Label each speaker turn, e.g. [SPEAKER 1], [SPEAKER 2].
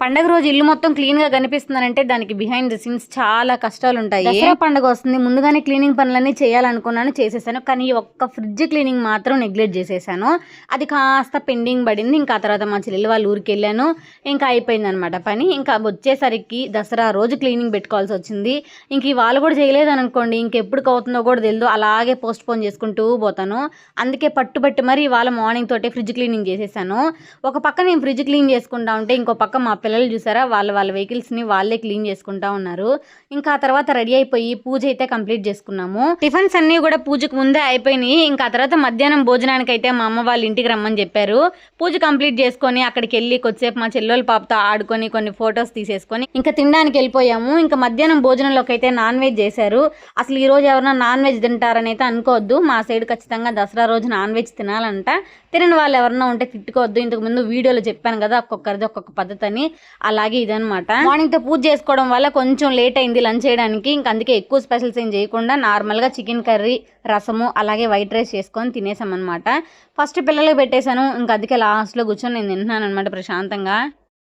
[SPEAKER 1] పండగ రోజు ఇల్లు మొత్తం క్లీన్ గా కనిపిస్తుందంటే దానికి బిహైండ్ ద సీన్స్ చాలా కష్టాలు ఉంటాయి. దసరా పండుగ వస్తుంది, ముందుగానే క్లీనింగ్ పనులన్నీ చేయాలనుకున్నాను, చేసేసాను. కానీ ఒక్క ఫ్రిడ్జ్ క్లీనింగ్ మాత్రం నెగ్లెక్ట్ చేసేసాను. అది కాస్త పెండింగ్ పడింది. ఇంకా ఆ తర్వాత మా చెల్లెలు వాళ్ళ ఊరికి వెళ్ళాను, ఇంకా అయిపోయింది అనమాట పని. ఇంకా వచ్చేసరికి దసరా రోజు క్లీనింగ్ పెట్టుకోవాల్సి వచ్చింది. ఇంక వాళ్ళు కూడా చేయలేదు అనుకోండి, ఇంకెప్పుడు అవుతుందో కూడా తెలియదు, అలాగే పోస్ట్ పోన్ చేసుకుంటూ పోతాను. అందుకే పట్టుబట్టి మరి ఇవాళ మార్నింగ్ తోటే ఫ్రిడ్జ్ క్లీనింగ్ చేసేసాను. ఒక పక్క నేను ఫ్రిడ్జ్ క్లీన్ చేసుకుంటా ఉంటే ఇంకో పక్క మా పిల్లలు చూసారా, వాళ్ళ వెహికల్స్ని వాళ్ళే క్లీన్ చేసుకుంటా ఉన్నారు. ఇంకా ఆ తర్వాత రెడీ అయిపోయి పూజ అయితే కంప్లీట్ చేసుకున్నాము. టిఫిన్స్ అన్నీ కూడా పూజకు ముందే అయిపోయినాయి. ఇంకా ఆ తర్వాత మధ్యాహ్నం భోజనానికి అయితే మా అమ్మ వాళ్ళ ఇంటికి రమ్మని చెప్పారు. పూజ కంప్లీట్ చేసుకొని అక్కడికి వెళ్ళి కొద్దిసేపు మా చెల్లెల పాపతో ఆడుకొని కొన్ని ఫొటోస్ తీసేసుకొని ఇంకా తినడానికి వెళ్ళిపోయాము. ఇంకా మధ్యాహ్నం భోజనంలోకి అయితే నాన్ వెజ్ చేశారు. అసలు ఈ రోజు ఎవరైనా నాన్ వెజ్ తింటారని అయితే అనుకోవద్దు, మా సైడ్ ఖచ్చితంగా దసరా రోజు నాన్ వెజ్ తినాలంట. తినని వాళ్ళు ఎవరన్నా ఉంటే తిట్టుకోవద్దు. ఇంతకు ముందు వీడియోలో చెప్పాను కదా ఒక్కొక్కరిది ఒక్కొక్క పద్ధతి అని, అలాగే ఇదనమాట. మార్నింగ్ తో పూజ చేసుకోవడం వల్ల కొంచెం లేట్ అయింది లంచ్ చేయడానికి. ఇంకా అందుకే ఎక్కువ స్పెషల్స్ ఏం చేయకుండా నార్మల్ గా చికెన్ కర్రీ, రసము, అలాగే వైట్ రైస్ చేసుకొని తినేసాం అనమాట. ఫస్ట్ పిల్లలకు పెట్టేశాను, ఇంకా అందుకే లాస్ట్ లో కూర్చొని నేను తింటున్నాను అనమాట ప్రశాంతంగా.